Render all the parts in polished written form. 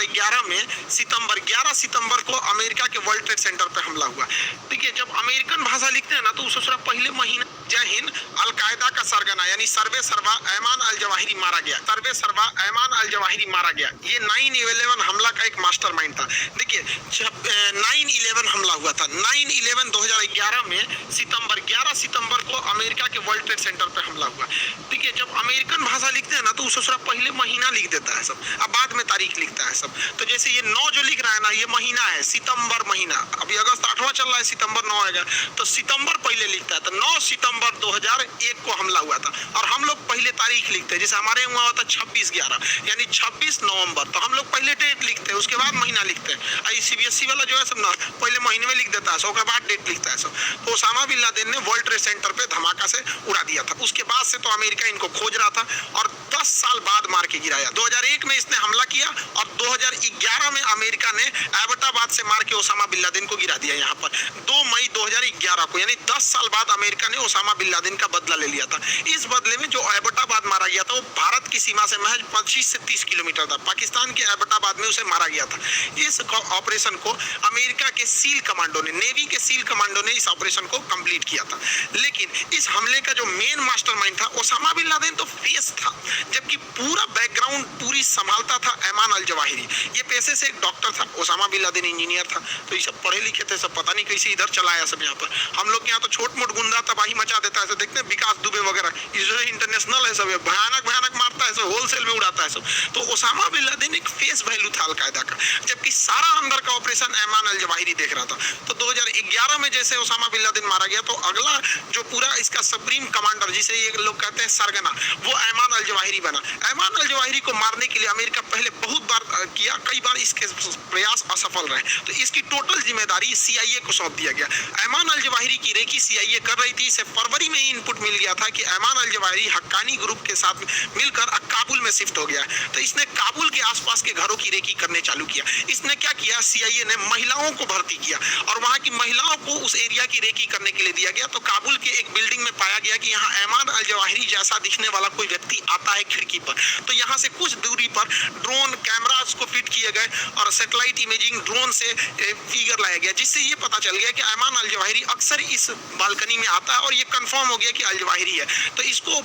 2011 में सितंबर 11 सितंबर को अमेरिका के वर्ल्ड ट्रेड सेंटर पे हमला हुआ। देखिए, जब अमेरिकन भाषा लिखते हैं ना तो उससे थोड़ा पहले महीना जय हिंद, अलकायदा का सरगना यानी सर्वे सर्वा ऐमान अल जवाहिरी मारा गया। सर्वे सर्वा ऐमान अल जवाहिरी मारा गया। ये 9/11 हमला का एक मास्टरमाइंड था। देखिए, जब 9/11 हमला हुआ था 9/11 2011 में सितंबर 11 सितंबर को अमेरिका के वर्ल्ड ट्रेड सेंटर पे हमला हुआ। देखिए, जब अमेरिकन भाषा लिखते हैं ना तो उससे थोड़ा पहले महीना लिख देता है सब, अब बाद में तारीख लिखता है सब। तो जैसे ये 9 जो लिख रहा है ना, ये महीना है, सितंबर महीना। अभी अगस्त 8वां चल रहा है, सितंबर 9 आएगा तो सितंबर पहले लिखता है। तो 9 सितंबर 2001 को हमला हुआ था और हम लोग पहले तारीख लिखते हैं। जैसे हमारे हुआ होता 26/11 यानी 26 नवंबर, तो हम लोग पहले डेट लिखते हैं, उसके बाद महीना लिखते हैं। सीबीएसई वाला जो है सब ना पहले महीने में लिख देता है, उसके बाद डेट लिखता है सब। तो ओसामा बिन लादेन ने वर्ल्ड ट्रेड सेंटर पे धमाका से उड़ा दिया था। उसके बाद से तो अमेरिका इनको खोज रहा था और 10 साल बाद मार के गिराया। 2001 में इसने हमला किया और 2011 में अमेरिका ने एबटाबाद से मार के ओसामा बिन लादेन को गिरा दिया। यहाँ पर 2 मई 2011 को यानी 10 साल बाद अमेरिका ने ओसामा बिन लादेन का बदला ले लिया था। इस बदले में जो एबटाबाद मारा गया था वो भारत की सीमा से महज 25 से 30 किलोमीटर था। पाकिस्तान के एबटाबाद में उसे मारा गया था। इस ऑपरेशन को अमेरिका के सील कमांडो ने, नेवी के सील कमांडो ने इस ऑपरेशन को कंप्लीट किया था। लेकिन इस हमले का जो मेन मास्टरमाइंड था ओसामा बिन लादेन तो फेस था, जबकि पूरा बैकग्राउंड पूरी संभालता था ऐमान अल जवाहिरी। ये पेशे से एक डॉक्टर था, ओसामा बिन लादेन इंजीनियर था। तो ये सब पढ़े लिखे थे, सब पता नहीं कैसे इधर चलाया सब। यहाँ पर हम लोग के यहाँ तो छोट मोट गुंडा तबाही मचा देता है, देखते हैं विकास दुबे वगैरह, जो इंटरनेशनल है सब, भयानक भयानक मारता है सब, होलसेल में उड़ाता है सब। तो ओसामा बिन लादेन एक फेस वैल्यू था अलकायदा का, जबकि सारा अंदर का ऑपरेशन ऐमान अल जवाहिरी देख रहा था। तो 2011 में जैसे ओसामा बिन लादेन मारा गया तो अगला जो पूरा इसका सुप्रीम कमांडर, जिसे ये लोग कहते हैं सरगना, वो ऐमान अल जवाहिरी बना। ऐमान अल जवाहिरी को मारने के लिए अमेरिका पहले बहुत बार किया, कई बार इसके प्रयास असफल रहे। तो इसकी टोटल जिम्मेदारी सीआईए को सौंप दिया गया। ऐमान अल जवाहिरी की रेकी सीआईए कर रही थी। इसे फरवरी में ही इनपुट मिल गया था कि Ayman al Zawahiri Haqqani group के साथ मिलकर काबुल में शिफ्ट हो गया। तो इसने काबुल के आसपास के घरों की रेकी करने चालू किया। इसने क्या किया, सीआईए ने महिलाओं को भर्ती किया और वहां की महिलाओं को उस एरिया की रेकी करने के लिए दिया गया। तो काबुल के एक बिल्डिंग में पाया गया कि यहाँ ऐमान अल जवाहिरी जैसा दिखने वाला कोई व्यक्ति आता है खिड़की पर। तो यहाँ से कुछ दूरी पर ड्रोन कैमरास को फिट किए गए और सैटेलाइट इमेजिंग ड्रोन से फिगर लाया गया, जिससे ये पता चल गया कि ऐमान अल जवाहिरी अक्सर इस बालकनी में आता है और ये कंफर्म हो गया कि अल जवाहिरी है। तो इसको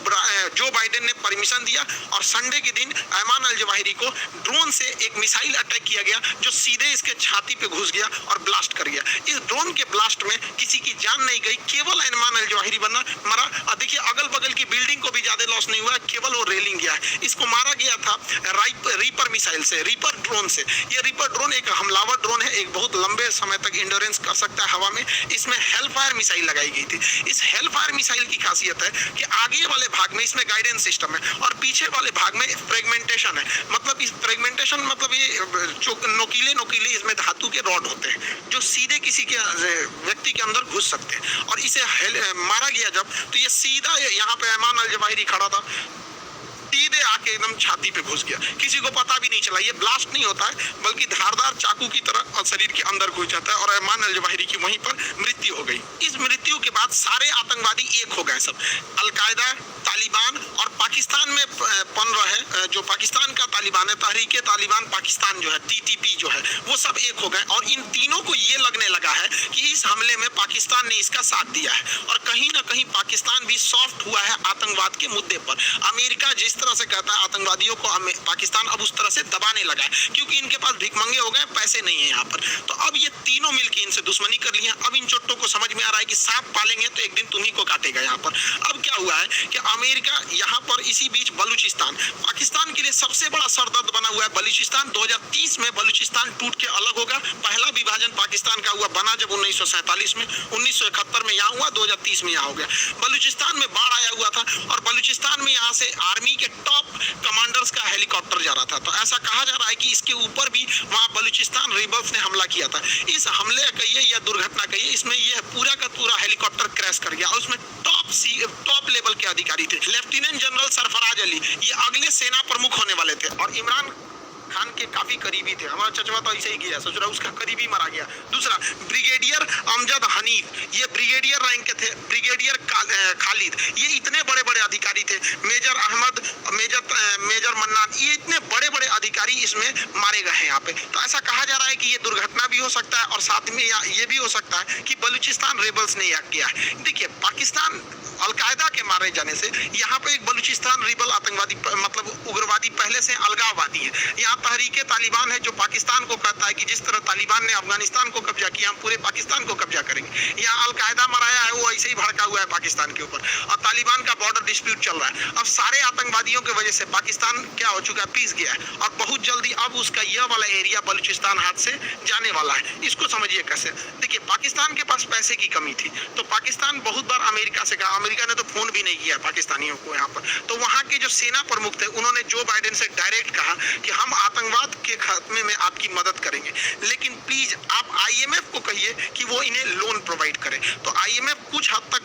जो बाइडेन ने परमिशन दिया और संडे के दिन ऐमान अल जवाहिरी को ड्रोन से एक मिसाइल अटैक किया गया जो सीधे इसके छाती पे घुस गया और ब्लास्ट कर गया। इस ड्रोन के ब्लास्ट में किसी की जान नहीं गई, केवल ऐमान अल जवाहिरी मरा। देखिए, अगल बगल की बिल्डिंग को भी ज्यादा लॉस नहीं हुआ, केवल वो रेलिंग गया है। इसको मारा गया था रीपर मिसाइल से, रीपर ड्रोन से। ये रीपर ड्रोन एक हमलावर ड्रोन है, एक बहुत लंबे समय तक इंड्योरेंस कर सकता है हवा में। इसमें हेलफायर मिसाइल लगाई गई थी। इस हेलफायर मिसाइल की खासियत है कि आगे वाले भाग में इसमें गाइडेंस सिस्टम है और पीछे वाले भाग में फ्रेगमेंटेशन है। मतलब इस फ्रेगमेंटेशन मतलब ये नोकीले इसमें धातु के रॉड होते हैं जो सीधे किसी के व्यक्ति के अंदर घुस सकते हैं। और इसे मारा गया जब, तो ये सीधा यहाँ पे ऐमान अल जवाहिरी खड़ा था, सीधे आके एकदम छाती पे घुस गया। किसी को पता भी नहीं चला। ये ब्लास्ट नहीं होता है बल्कि धारदार चाकू की तरह शरीर के अंदर घुस जाता है और ऐमान अल जवाहिरी की वहीं पर मृत्यु हो गई। इस मृत्यु के बाद सारे आतंकवादी एक हो गए सब, अलकायदा, तालिबान और पाकिस्तान में पन रहे जो पाकिस्तान का तालिबान है, तहरीके तालिबान पाकिस्तान जो है, टीटीपी जो है, वो सब एक हो गए। और इन तीनों को ये लगने लगा है कि इस हमले में पाकिस्तान ने इसका साथ दिया है और कहीं ना कहीं पाकिस्तान भी सॉफ्ट हुआ है आतंकवाद के मुद्दे पर। अमेरिका जिस तरह से कहता है आतंकवादियों को, पाकिस्तान अब उस तरह से दबाने लगा है क्योंकि इनके पास भिखमंगे हो गए, पैसे नहीं है यहाँ पर। तो अब ये तीनों मिलकर इनसे दुश्मनी कर ली है। अब इन चोट्टों को समझ में आ रहा है कि सांप पालेंगे तो एक दिन तुम्ही को काटेगा यहाँ पर। अब क्या हुआ है कि अमेरिका यहाँ पर इसी बीच बलूचिस्तान, पाकिस्तान के लिए सबसे बड़ा सरदर्द बना हुआ है बलूचिस्तान। 2030 में बलूचिस्तान टूट के अलग होगा। पहला विभाजन पाकिस्तान का हुआ बना जब 1947 में, 1971 में यहाँ हुआ, 2030 में यहाँ हो गया। बलूचिस्तान में बाढ़ आया हुआ था और बलूचिस्तान में यहाँ से आर्मी के टॉप कमांडर्स का हेलीकॉप्टर जा रहा था। तो ऐसा कहा जा रहा है कि इसके ऊपर भी वहाँ बलूचिस्तान रिबल्स ने हमला किया था। इस हमले कहिए या दुर्घटना कहिए, इसमें यह पूरा का पूरा हेलीकॉप्टर क्रैश कर गया और उसमें टॉप लेवल के अधिकारी थे। लेफ्टिनेंट जनरल सरफराज अली ये अगले सेना प्रमुख होने वाले थे और इमरान खान के काफी करीबी थे। हमारा चचवा तो ऐसे ही गया, ससुरा उसका करीबी मारा गया। दूसरा ब्रिगेडियर अमजद हनीफ, ये ब्रिगेडियर रैंक के थे। ब्रिगेडियर खालिद, ये इतने बड़े बड़े अधिकारी थे। मेजर अहमद, मेजर मन्नान, ये इतने बड़े बड़े अधिकारी इसमें मारे गए हैं यहाँ पे। तो ऐसा कहा जा रहा है कि ये दुर्घटना भी हो सकता है और साथ में ये भी हो सकता है कि बलूचिस्तान रेबल्स ने यह किया है। देखिए पाकिस्तान अलकायदा के मारे जाने से यहाँ पे एक बलूचिस्तान रिबल आतंकवादी मतलब उग्रवादी पहले से अलगाववादी है। यहाँ तहरीके तालिबान है जो पाकिस्तान को कहता है कि जिस तरह तालिबान ने अफगानिस्तान को कब्जा किया, हम पूरे पाकिस्तान को कब्जा करेंगे। यहाँ अलकायदा मराया है, वो ऐसे ही भड़का हुआ है पाकिस्तान के ऊपर, और तालिबान का बॉर्डर डिस्प्यूट चल रहा है। अब सारे आतंकवादियों की वजह से पाकिस्तान क्या हो चुका है, पीस गया है, और बहुत जल्दी अब उसका यह वाला एरिया बलूचिस्तान हाथ से जाने वाला है। इसको समझिए कैसे। देखिए पाकिस्तान के पास पैसे की कमी थी, तो पाकिस्तान बहुत बार अमेरिका से कहा, अमेरिका ने तो फोन भी नहीं किया पाकिस्तानियों को यहाँ पर। तो वहाँ के जो सेना प्रमुख थे उन्होंने जो बाइडेन से डायरेक्ट कहा कि हम आतंकवाद के खात्मे में आपकी मदद करेंगे, लेकिन प्लीज आप आईएमएफ को कहिए कि वो इन्हें लोन प्रोवाइड करे। तो आईएमएफ कुछ हद तक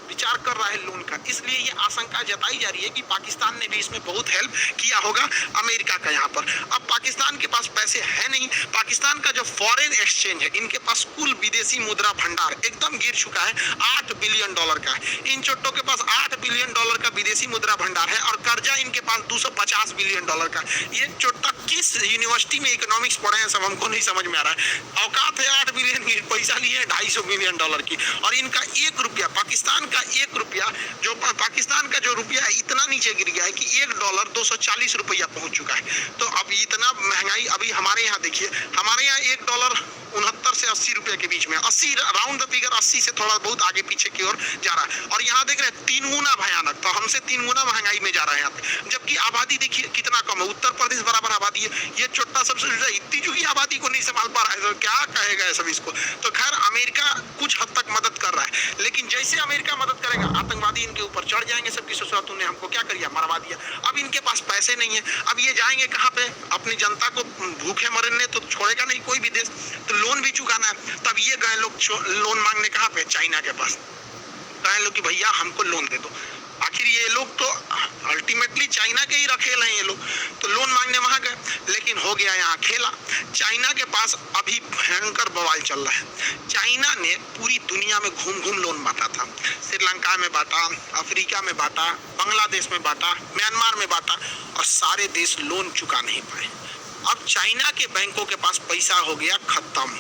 विचार कर रहा है लोन का, इसलिए ये आशंका जताई जा रही है कि पाकिस्तान ने भी इसमें बहुत हेल्प किया होगा अमेरिका का यहाँ पर। अब पाकिस्तान के पास पैसे है नहीं, पाकिस्तान का जो फॉरेन एक्सचेंज है, इनके पास कुल विदेशी मुद्रा भंडार एकदम गिर चुका है, $8 बिलियन का है। इन चोट्टों के पास $8 बिलियन का विदेशी मुद्रा भंडार है और कर्जा इनके पास $250 बिलियन का। ये चोट्टा किस यूनिवर्सिटी में इकोनॉमिक्स पढ़े हैं सब हमको नहीं समझ में आ रहा है। औकात है 8 बिलियन की, पैसा लिए $250 बिलियन की, और इनका 1 रुपया, पाकिस्तान का 1 रुपया, जो पाकिस्तान का जो रुपया है इतना नीचे गिर गया है कि $1 240 रुपया पहुंच चुका है। तो अब इतना महंगाई अभी हमारे यहाँ देखिए, हमारे यहाँ $1 69 से 80 रुपए के बीच में, 80 राउंड द फिगर, 80 से थोड़ा बहुत आगे पीछे की ओर जा रहा है। और यहाँ देख रहे हैं 3 गुना भयानक, तो हमसे 3 गुना महंगाई में जा रहा है यहाँ पे। जबकि आबादी देखिए कितना कम है, उत्तर प्रदेश बराबर आबादी है, ये छोटा सबसे इतनी जो आबादी को नहीं संभाल पा रहा है, तो क्या कहेगा सब इसको। तो खैर अमेरिका कुछ हद तक मदद कर रहा है, लेकिन जैसे अमेरिका मदद करेगा आतंकवादी इनके ऊपर चढ़ जाएंगे सबकी ससुरा, तूने हमको क्या कर दिया, मरवा दिया। अब इनके पास पैसे नहीं है, अब ये जाएंगे कहाँ पे, अपनी जनता को भूखे मरने तो छोड़ेगा नहीं कोई भी देश, तो लोन भी चुकाना है। तब ये गए लोग लोन मांगने कहाँ पे, चाइना के पास। कहे लोग कि भैया हमको लोन दे दो। आखिर ये लोग तो अल्टीमेटली चाइना के ही रखेल हैं ये लोग, तो लोन मांगने वहां गए, लेकिन हो गया यहाँ खेला। चाइना के पास अभी भयंकर बवाल चल रहा है। चाइना ने पूरी दुनिया में घूम घूम लोन बांटा था, श्रीलंका में बांटा, अफ्रीका में बांटा, बांग्लादेश में बांटा, म्यांमार में बांटा, और सारे देश लोन चुका नहीं पाए। अब चाइना के बैंकों के पास पैसा हो गया खत्म,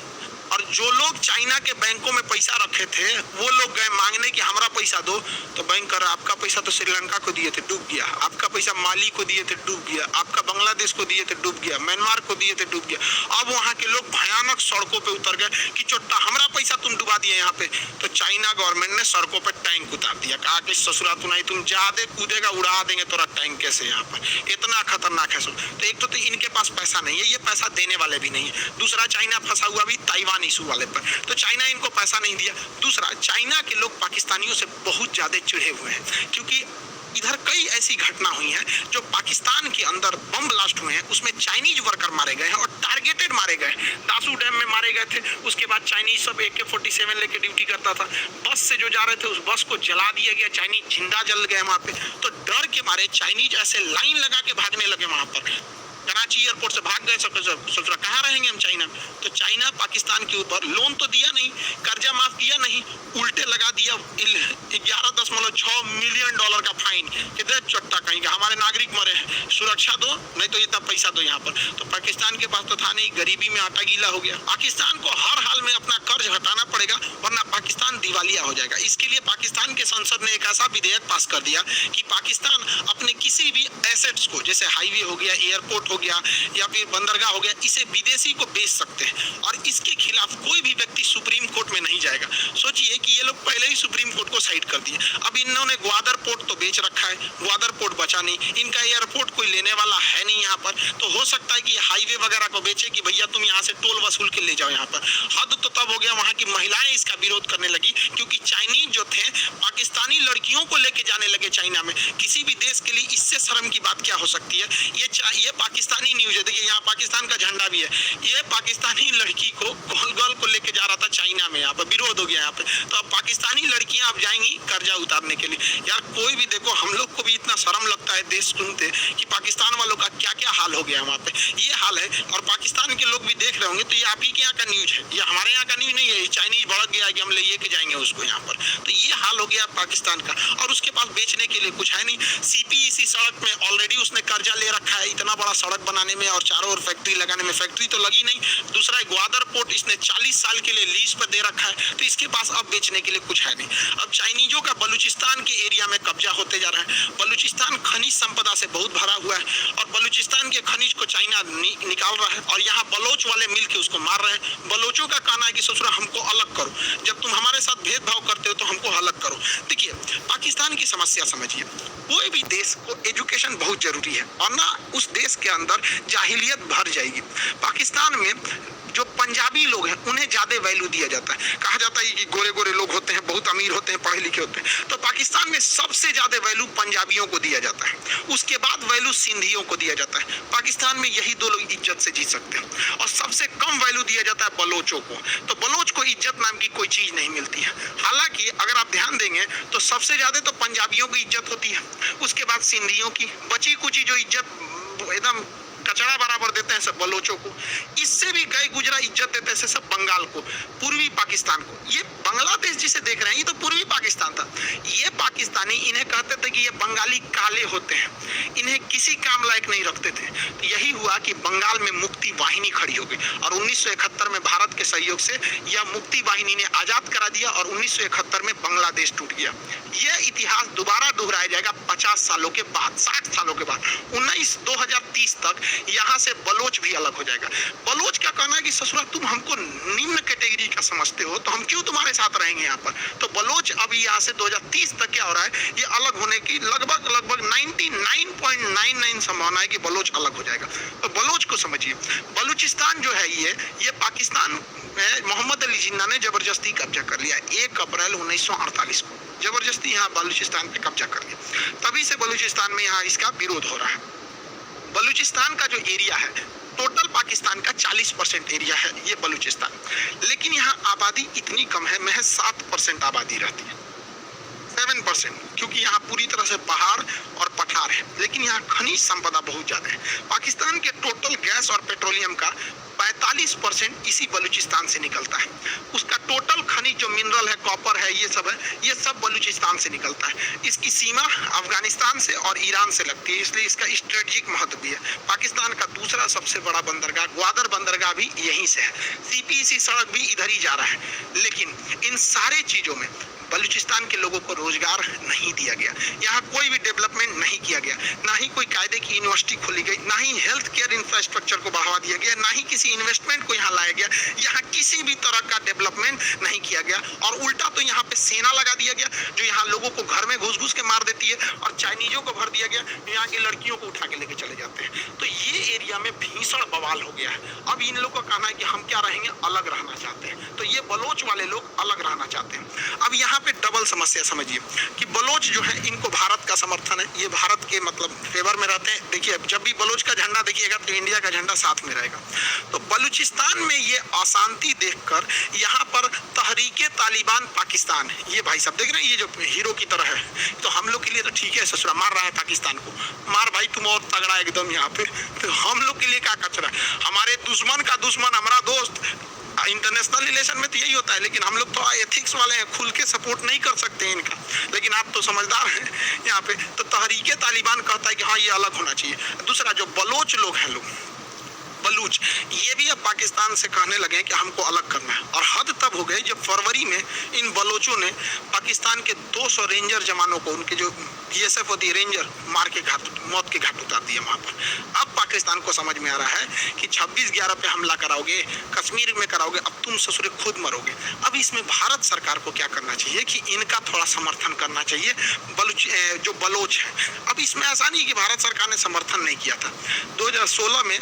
और जो लोग चाइना के बैंकों में पैसा रखे थे वो लोग गए मांगने कि हमारा पैसा दो, तो बैंक कर आपका पैसा तो श्रीलंका को दिए थे डूब गया, आपका पैसा माली को दिए थे डूब गया, आपका बांग्लादेश को दिए थे डूब गया, म्यांमार को दिए थे डूब गया। अब वहाँ के लोग भयानक सड़कों पे उतर गए कि चोट्टा हमारा पैसा तुम डुबा दिए यहाँ पे। तो चाइना गवर्नमेंट ने सड़कों पे टैंक उतार दिया, कहा कि ससुरा तू नहीं, तुम ज्यादा कूदेगा उड़ा देंगे तोरा टैंक कैसे, यहाँ पर इतना खतरनाक है। तो एक तो इनके पास पैसा नहीं है, ये पैसा देने वाले भी नहीं है। दूसरा चाइना फंसा हुआ भी ताइवान इशू वाले पर, तो चाइना इनको पैसा नहीं दिया। दूसरा चाइना के लोग पाकिस्तानियों से बहुत ज्यादा चिढ़े हुए हैं, क्योंकि इधर कई ऐसी घटना हुई हैं जो पाकिस्तान के अंदर बम ब्लास्ट हुए हैं, उसमें चाइनीज वर्कर मारे गए हैं और टारगेटेड मारे गए। दासू डैम में मारे गए थे, उसके बाद चाइनीज सब AK-47 लेके ड्यूटी करता था, बस से जो जा रहे थे उस बस को जला दिया गया, चाइनीज जिंदा जल गए वहां पे। तो डर के मारे चाइनीज ऐसे लाइन लगा के भागने लगे वहां पर, कराची एयरपोर्ट से भाग गए सब। सोच रहा कहाँ रहेंगे हम चाइना में। तो चाइना पाकिस्तान के ऊपर लोन तो दिया नहीं, कर्जा माफ किया नहीं, उल्टे लगा दिया $11.6 मिलियन का फाइन कि दे चट्टा कहीं का हमारे नागरिक मरे हैं, सुरक्षा दो, नहीं तो इतना पैसा दो यहाँ पर। तो पाकिस्तान के पास तो था नहीं, गरीबी में आटा गीला हो गया। पाकिस्तान को हर हाल में अपना कर्ज हटाना पड़ेगा, वरना पाकिस्तान दिवालिया हो जाएगा। इसके लिए पाकिस्तान के संसद ने एक ऐसा विधेयक पास कर दिया कि पाकिस्तान अपने किसी भी एसेट्स को, जैसे हाईवे हो गया, एयरपोर्ट हो गया या फिर बंदरगाह हो गया, इसे विदेशी को बेच सकते हैं, और इसके खिलाफ कोई भी व्यक्ति सुप्रीम कोर्ट में नहीं जाएगा। सोचिए कि ये लोग पहले ही सुप्रीम कोर्ट को साइड कर दिए। अब इन्होंने ग्वादर पोर्ट तो बेच रखा है, ग्वादर पोर्ट बचा नहीं, इनका एयरपोर्ट कोई लेने वाला है नहीं यहाँ पर। तो हो सकता है कि हाईवे वगैरह को बेचे कि भैया तुम यहाँ से टोल वसूल के ले जाओ यहाँ पर। हद तो तब हो गया वहाँ की महिलाएं इसका विरोध करने लगी, क्योंकि चाइनीज जो थे पाकिस्तानी लड़कियों को लेके जाने लगे चाइना में। किसी भी देश के लिए इससे शर्म की बात क्या हो सकती है। ये पाकिस्तानी न्यूज है, देखिए यहाँ पाकिस्तान का झंडा भी है। ये पाकिस्तानी लड़की को गर्ल को लेके जा रहा था चाइना में, यहाँ पर विरोध हो गया यहाँ पे। तो अब पाकिस्तानी लड़कियां अब जाएंगी कर्जा उतारने के लिए। यार कोई भी देखो, हम लोग को भी इतना शर्म लगता है है देश सुनते कि पाकिस्तान वालों का क्या क्या हाल हो गया वहाँ पे, ये हाल है। और पाकिस्तान के लोग भी देख रहे होंगे, तो ये आप ही के यहाँ का न्यूज है, ये हमारे यहाँ का न्यूज नहीं है। चाइनीज भड़क गया कि हम ले के जाएंगे उसको यहाँ पर, तो ये हाल हो गया पाकिस्तान का। और उसके पास बेचने के लिए कुछ है नहीं। सीपी इसी सड़क में ऑलरेडी उसने कर्जा ले रखा है इतना बड़ा सड़क बनाने में और चारों ओर फैक्ट्री लगाने में, फैक्ट्री तो लगी नहीं। दूसरा ग्वादर पोर्ट इसने 40 साल के लिए लीज पर दे रखा है, तो इसके पास अब बेचने के लिए कुछ है नहीं। अब चाइनीजों का बलूचिस्तान के एरिया में कब्जा होते जा रहा है। बलूचिस्तान खनिज संपदा से बहुत भरा हुआ है और बलूचिस्तान के खनिज को चाइना निकाल रहा है और यहाँ बलोच वाले मिल के उसको मार रहे हैं। बलोचों का कहना है कि ससुरा हमको अलग करो, जब तुम हमारे साथ भेदभाव करते हो तो हमको अलग करो। देखिए पाकिस्तान की समस्या समझिए, कोई भी देश को एजुकेशन बहुत जरूरी है और ना उस देश के अंदर जाहिलियत भर जाएगी। पाकिस्तान में जो पंजाबी लोग हैं उन्हें ज्यादा वैल्यू दिया जाता है। कहा जाता है कि गोरे गोरे लोग होते हैं, बहुत अमीर होते हैं, पढ़े लिखे होते हैं, तो पाकिस्तान में सबसे ज्यादा वैल्यू पंजाबियों को दिया जाता है, उसके बाद वैल्यू सिंधियों को दिया जाता है। पाकिस्तान में यही दो लोग इज्जत से जी सकते हैं और सबसे कम वैल्यू दिया जाता है बलोचों को। तो बलोच को इज्जत नाम की कोई चीज नहीं मिलती है। हालांकि अगर आप ध्यान देंगे तो सबसे ज्यादा तो पंजाबियों की इज्जत होती है, उसके बाद सिंधियों की, बची कुची जो इज्जत एकदम कचरा बराबर देते हैं सब बलोचों को। इससे भी गए गुजरा इज्जत देते हैं सब बंगाल को, पूर्वी पाकिस्तान को। ये बांग्लादेश जिसे देख रहे हैं ये तो पूर्वी पाकिस्तान था। ये पाकिस्तानी इन्हें कहते थे कि ये बंगाली काले होते हैं, इन्हें किसी काम लायक नहीं रखते थे। तो यही हुआ कि बंगाल में मुक्ति वाहिनी खड़ी हो गई और 1971 में भारत के सहयोग से यह मुक्ति वाहिनी ने आजाद करा दिया और 1971 में बांग्लादेश टूट गया। यह इतिहास दोबारा दोहराया जाएगा 50 सालों के बाद, 60 सालों के बाद। 2030 तक यहाँ से बलोच भी अलग हो जाएगा। बलोच का कहना है कि ससुरा तुम हमको निम्न कैटेगरी का समझते हो तो हम क्यों तुम्हारे साथ रहेंगे यहाँ पर। तो बलोच अभी यहाँ से 2030 तक क्या हो रहा है, ये अलग होने की लगभग 99.99 संभावना है कि बलोच अलग हो जाएगा। तो बलोच को समझिए, बलूचिस्तान जो है ये पाकिस्तान में मोहम्मद अली जिन्ना ने जबरदस्ती कब्जा कर लिया 1 अप्रैल 1948 को, जबरदस्ती यहाँ बलूचिस्तान पे कब्जा कर लिया। तभी से बलूचिस्तान में यहाँ इसका विरोध हो रहा है। बलूचिस्तान का जो एरिया है टोटल पाकिस्तान का 40% एरिया है ये बलूचिस्तान, लेकिन यहाँ आबादी इतनी कम है, महज 7% आबादी रहती है, 7%, क्योंकि यहाँ पूरी तरह से पहाड़ और पठार है। लेकिन यहाँ खनिज संपदा बहुत ज्यादा है। पाकिस्तान के टोटल गैस और पेट्रोलियम का 45% इसी बलूचिस्तान से निकलता है। उसका टोटल खनिज जो मिनरल है, कॉपर है, ये सब बलूचिस्तान से निकलता है। इसकी सीमा अफगानिस्तान से और ईरान से लगती है, इसलिए इसका स्ट्रेटेजिक महत्व भी है। पाकिस्तान का दूसरा सबसे बड़ा बंदरगाह ग्वादर बंदरगाह भी यहीं से है। सीपीसी सड़क भी इधर ही जा रहा है। लेकिन इन सारे चीजों में बलूचिस्तान के लोगों को रोजगार नहीं दिया गया, यहाँ कोई भी डेवलपमेंट नहीं किया गया, ना ही कोई कायदे की यूनिवर्सिटी खोली गई, ना ही हेल्थ केयर इंफ्रास्ट्रक्चर को बढ़ावा दिया गया, ना ही किसी इन्वेस्टमेंट को यहाँ लाया गया। यहाँ किसी भी तरह का डेवलपमेंट नहीं किया गया और उल्टा तो यहाँ पे सेना लगा दिया गया जो यहाँ लोगों को घर में घुस घुस के मार देती है और चाइनीजों को भर दिया गया, यहाँ की लड़कियों को उठा के लेके चले जाते हैं। तो ये एरिया में भीषण बवाल हो गया है। अब इन लोगों का कहना है कि हम क्या रहेंगे, अलग रहना चाहते हैं। तो ये बलोच वाले लोग अलग रहना चाहते हैं। अब यहाँ पे डबल समस्या समझिए कि बलोच जो है इनको भारत का समर्थन है, ये भारत के मतलब फेवर में रहते हैं। देखिए जब भी बलोच का झंडा देखिएगा तो इंडिया का झंडा साथ में रहेगा। तो बलूचिस्तान में ये अशांति देखकर यहाँ पर तहरीके तालिबान पाकिस्तान है, ये भाई साहब देख रहे हैं, ये जो हीरो की तरह है, तो हम लोग के लिए तो ठीक है, ससुरा मार रहा है पाकिस्तान को, मार भाई तुम और तगड़ा एकदम यहाँ पे। तो हम लोग के लिए क्या कचरा, हमारे दुश्मन का दुश्मन हमारा दोस्त। इंटरनेशनल रिलेशन में तो यही होता है, लेकिन हम लोग तो एथिक्स वाले हैं, खुल के सपोर्ट नहीं कर सकते इनका। लेकिन आप तो समझदार हैं यहाँ पे। तो तहरीके तालिबान कहता है कि हाँ ये अलग होना चाहिए। दूसरा जो बलोच लोग हैं, लोग बलूच, ये भी अब पाकिस्तान से कहने लगे कि हमको अलग करना है। और हद तब हो गई जब फरवरी में इन बलोचों ने पाकिस्तान के 200 रेंजर जवानों को, उनके जो बीएसएफ होती है रेंजर, मार के मौत के घाट उतार दिया वहाँ पर। अब पाकिस्तान को समझ में आ रहा है कि 26/11 पे हमला कराओगे, कश्मीर में कराओगे, अब तुम ससुरे खुद मरोगे। अब इसमें भारत सरकार को क्या करना चाहिए कि इनका थोड़ा समर्थन करना चाहिए, जो बलोच है। अब इसमें ऐसा नहीं कि भारत सरकार ने समर्थन नहीं किया था। 2016 में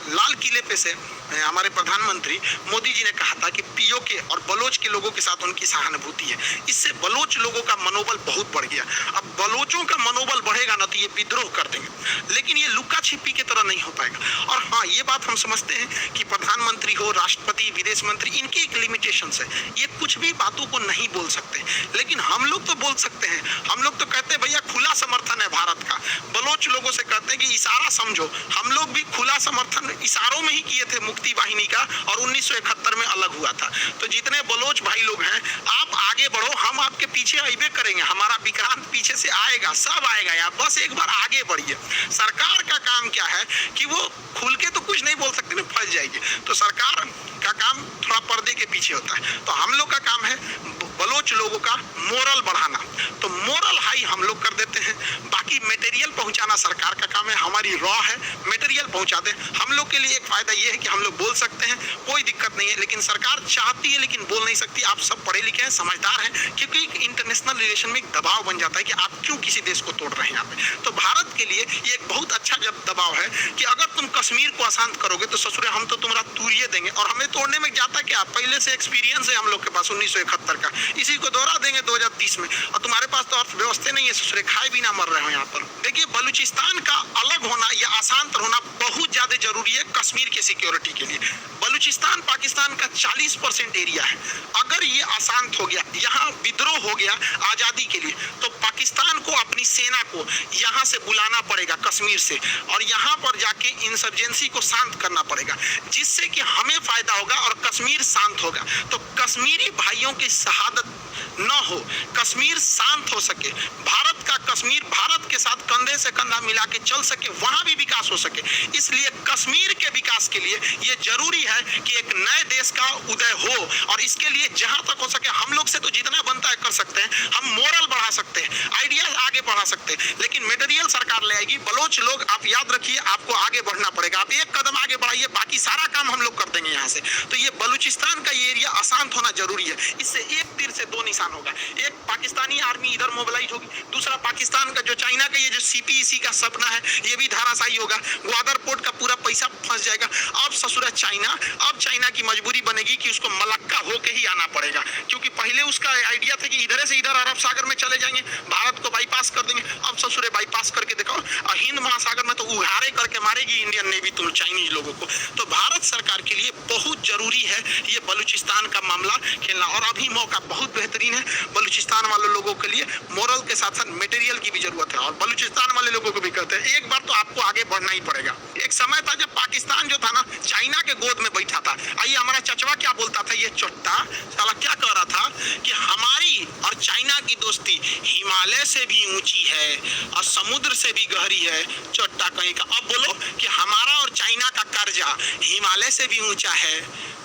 लाल किले पे से हमारे प्रधानमंत्री मोदी जी ने कहा था कि पीओके और बलोच के लोगों के साथ उनकी सहानुभूति है। इससे बलोच लोगों का मनोबल बहुत बढ़ गया। अब बलोचों का मनोबल बढ़ेगा ना तो ये विद्रोह कर देंगे, लेकिन ये लुका छिपी की तरह नहीं हो पाएगा। और हाँ, ये बात हम समझते हैं कि प्रधानमंत्री हो, राष्ट्रपति, विदेश मंत्री, इनकी एक लिमिटेशन है, ये कुछ भी बातों को नहीं बोल सकते, लेकिन हम लोग तो बोल सकते हैं। हम लोग तो कहते हैं भैया खुला समर्थन है भारत का। बलोच लोगों से कहते हैं कि इशारा समझो, हम लोग भी खुला समर्थन इशारों में ही किए थे मुक्ति वाहिनी का, और 1971 में अलग हुआ था। तो जितने बलोच भाई लोग हैं, आप आगे बढ़ो, हम आपके पीछे आइबे करेंगे, हमारा विक्रांत पीछे से आएगा, सब आएगा यार, बस एक बार आगे बढ़िए। सरकार का काम क्या है कि वो खुल के तो कुछ नहीं बोल सकते ना, फंस जाएगी। तो सरकार का काम थोड़ा पर्दे के पीछे होता है। तो हम लोग का काम है बलोच लोगों का मोरल बढ़ाना, तो मोरल हाई हम लोग कर देते हैं। बाकी मटेरियल पहुंचाना सरकार का काम है, हमारी रॉ है, मटेरियल पहुंचा दे। हम लोग के लिए एक फायदा ये है कि हम लोग बोल सकते हैं, कोई दिक्कत नहीं है, लेकिन सरकार चाहती है लेकिन बोल नहीं सकती। आप सब पढ़े लिखे हैं, समझदार हैं, क्योंकि इंटरनेशनल रिलेशन में एक दबाव बन जाता है कि आप क्यों किसी देश को तोड़ रहे हैं यहाँ पे। तो भारत के लिए ये एक बहुत अच्छा जब दबाव है कि अगर तुम कश्मीर को अशांत करोगे तो ससुरे हम तो तुम्हारा तूरिये देंगे, और हमें तोड़ने में जाता क्या, पहले से एक्सपीरियंस है हम लोग के पास 1971 का, इसी को दोहरा देंगे 2030 में। और तुम्हारे पास तो अर्थव्यवस्था नहीं है ससुरे, खाए भी ना मर रहे हो यहाँ पर। देखिए, बलूचिस्तान का अलग होना या अशांत होना बहुत ज्यादा जरूरी है कश्मीर के सिक्योरिटी के लिए। बलूचिस्तान पाकिस्तान का 40% एरिया है। अगर ये अशांत हो गया, यहाँ विद्रोह हो गया आजादी के लिए, तो पाकिस्तान को अपनी सेना को यहाँ से बुलाना पड़ेगा कश्मीर से, और यहाँ पर जाके इंसर्जेंसी को शांत करना पड़ेगा, जिससे कि हमें फायदा होगा और कश्मीर शांत होगा। तो कश्मीरी भाइयों की शहादत न हो, कश्मीर शांत हो सके, भारत का कश्मीर भारत के साथ कंधे से कंधा मिला के चल सके, वहां भी विकास हो सके। इसलिए कश्मीर के विकास के लिए ये जरूरी है कि एक नए देश का उदय हो, और इसके लिए जहां तक हो सके हम लोग से तो जितना बनता है कर सकते हैं। हम मोरल बढ़ा सकते हैं, आइडियाज आगे बढ़ा सकते हैं, लेकिन मटेरियल सरकार ले आएगी। बलोच लोग आप याद रखिए, आपको आगे बढ़ना पड़ेगा। आप एक कदम आगे बढ़ाइए, बाकी सारा काम हम लोग कर देंगे यहाँ से। तो ये बलूचिस्तान का ये एरिया अशांत होना जरूरी है। इससे एक तीर से दो निशान होगा, एक पाकिस्तानी आर्मी इधर मोबिलाइज होगी, दूसरा पाकिस्तान का जो चाइना का ये जो सीपीईसी का सपना है ये भी धाराशायी होगा। ग्वादर पोर्ट का पूरा पैसा फंस जाएगा। अब ससुरा चाइना, अब चाइना की मजबूरी बनेगी कि उसको मलक्का होके ही आना पड़ेगा, क्योंकि पहले उसका आइडिया था कि इधर से इधर अरब सागर में चले जाएंगे, भारत को बाईपास कर देंगे। अब ससुरे बाईपास करके देखो, हिंद महासागर में तो उघारे करके मारेगी इंडियन नेवी तुम चाइनीज लोगों को। तो भारत सरकार के लिए बहुत जरूरी है ये बलूचिस्तान का मामला खेलना, और अभी मौका बहुत बेहतरीन है बलूचिस्तान वाले लोगों के लिए। मोरल के साथ साथ मटेरियल की भी जरूरत है, और बलूचिस्तान वाले लोगों को भी कहते हैं एक बार तो आपको आगे बढ़ना ही पड़ेगा। एक समय था जब पाकिस्तान जो था ना, चाइना के गोद में बैठा था। आइए, हमारा चचवा क्या बोलता था, ये चोट्टा साला क्या कह रहा था कि हमारी और चाइना की दोस्ती हिमालय से भी ऊंची है और समुद्र से भी गहरी है। चोट्टा कहीं का। अब बोलो कि हमारा और चाइना का कर्जा हिमालय से भी ऊंचा है,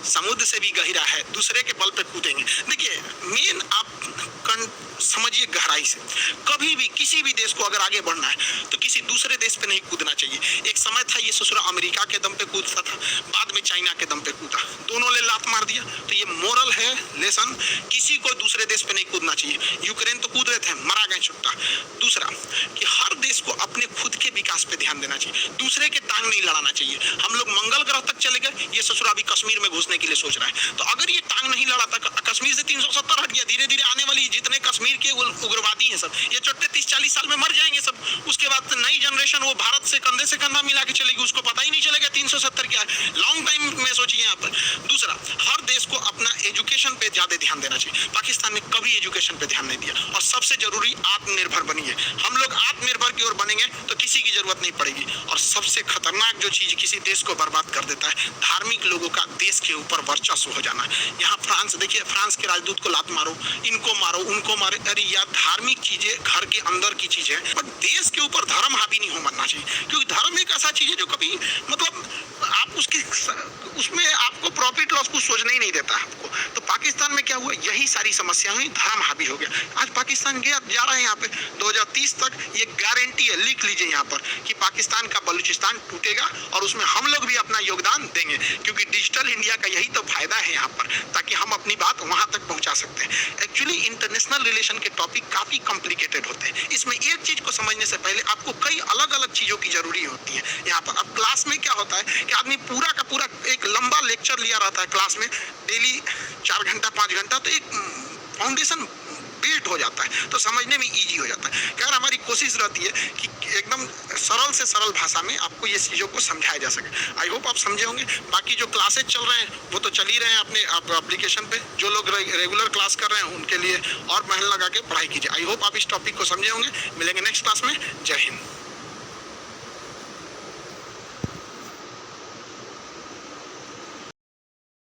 समुद्र से भी गहरा है, दूसरे के बल पे कूदेंगे। देखिए, मेन आप समझिए गहराई से, कभी भी किसी भी देश को अगर आगे बढ़ना है तो किसी दूसरे देश पे नहीं कूदना चाहिए। एक समय था ये ससुरा अमेरिका के दम पे कूदता था, बाद में चाइना के दम पे कूदा, दोनों ने लात मार दिया। तो ये मोरल है लेसन, किसी को दूसरे देश पे नहीं कूदना चाहिए। यूक्रेन तो कूद रहे थे, मरा गए छुट्टा। दूसरा कि हर देश को अपने खुद के विकास पे ध्यान देना चाहिए, दूसरे के टांग नहीं लड़ाना चाहिए। हम लोग मंगल ग्रह तक चले गए, ये ससुरा अभी कश्मीर में घुसने के लिए सोच रहा है। तो अगर ये टांग नहीं लड़ाता, कश्मीर से 370 हट गया, धीरे धीरे आने वाली जितने कश्मीर के उग्रवादी हैं सब, ये चोट्टे 30-40 साल में मर जाएंगे सब। उसके बाद नई जनरेशन वो भारत से कंधे से कंधा मिला के चलेगी, उसको पता ही नहीं चलेगा 370 क्या है। लॉन्ग टाइम में सोचिए यहाँ पर। दूसरा, हर देश को अपना एजुकेशन पे ज्यादा ध्यान देना चाहिए। पाकिस्तान ने कभी एजुकेशन पे ध्यान नहीं दिया। और सबसे जरूरी, आत्मनिर्भर बनिए। हम लोग आत्मनिर्भर की ओर बनेंगे तो किसी की जरूरत नहीं पड़ेगी। और सबसे खतरनाक जो चीज किसी देश को बर्बाद कर देता है, धार्मिक लोगों का देश के ऊपर वर्चस्व हो जाना। यहाँ फ्रांस देखिए, फ्रांस के राजदूत को लात मारो, इनको मारो, उनको मारो। अरे यार, धार्मिक चीजें घर के अंदर की चीजें, पर देश के ऊपर धर्म हावी नहीं हो बनना चाहिए, क्योंकि धर्म एक ऐसा चीज है जो कभी मतलब आप उसके उसमें आपको प्रॉफिट लॉस कुछ सोचना ही नहीं देता आपको। तो पाकिस्तान में क्या क्या हुआ, यही सारी समस्या हुई, धर्म हावी हो गया। आज पाकिस्तान गया जा रहा है यहाँ पे 2030 तक, ये गारंटी है, लिख लीजिए यहाँ पर, कि पाकिस्तान का बलूचिस्तान टूटेगा और उसमें हम लोग भी अपना योगदान देंगे, क्योंकि डिजिटल इंडिया का यही तो फायदा है यहाँ पर, ताकि हम अपनी बात वहां तक पहुंचा सकते हैं। एक्चुअली इंटरनेशनल रिलेशन के टॉपिक काफी कॉम्प्लिकेटेड होते हैं। इसमें एक चीज को समझने से पहले आपको कई अलग अलग चीजों की जरूरी होती है यहाँ पर। अब क्लास में क्या होता है कि आदमी पूरा का पूरा एक लंबा लेक्चर लिया रहता है क्लास में, डेली 4 घंटा 5 घंटा, तो एक फाउंडेशन बिल्ड हो जाता है, तो समझने में इजी हो जाता है। खैर हमारी कोशिश रहती है कि एकदम सरल से सरल भाषा में आपको ये चीज़ों को समझाया जा सके। आई होप आप समझे होंगे। बाकी जो क्लासेज चल रहे हैं वो तो चल ही रहे हैं अपने आप एप्लीकेशन पे। जो लोग रेगुलर क्लास कर रहे हैं उनके लिए और मेहनत लगा के पढ़ाई कीजिए। आई होप आप इस टॉपिक को समझे होंगे। मिलेंगे नेक्स्ट क्लास में। जय हिंद।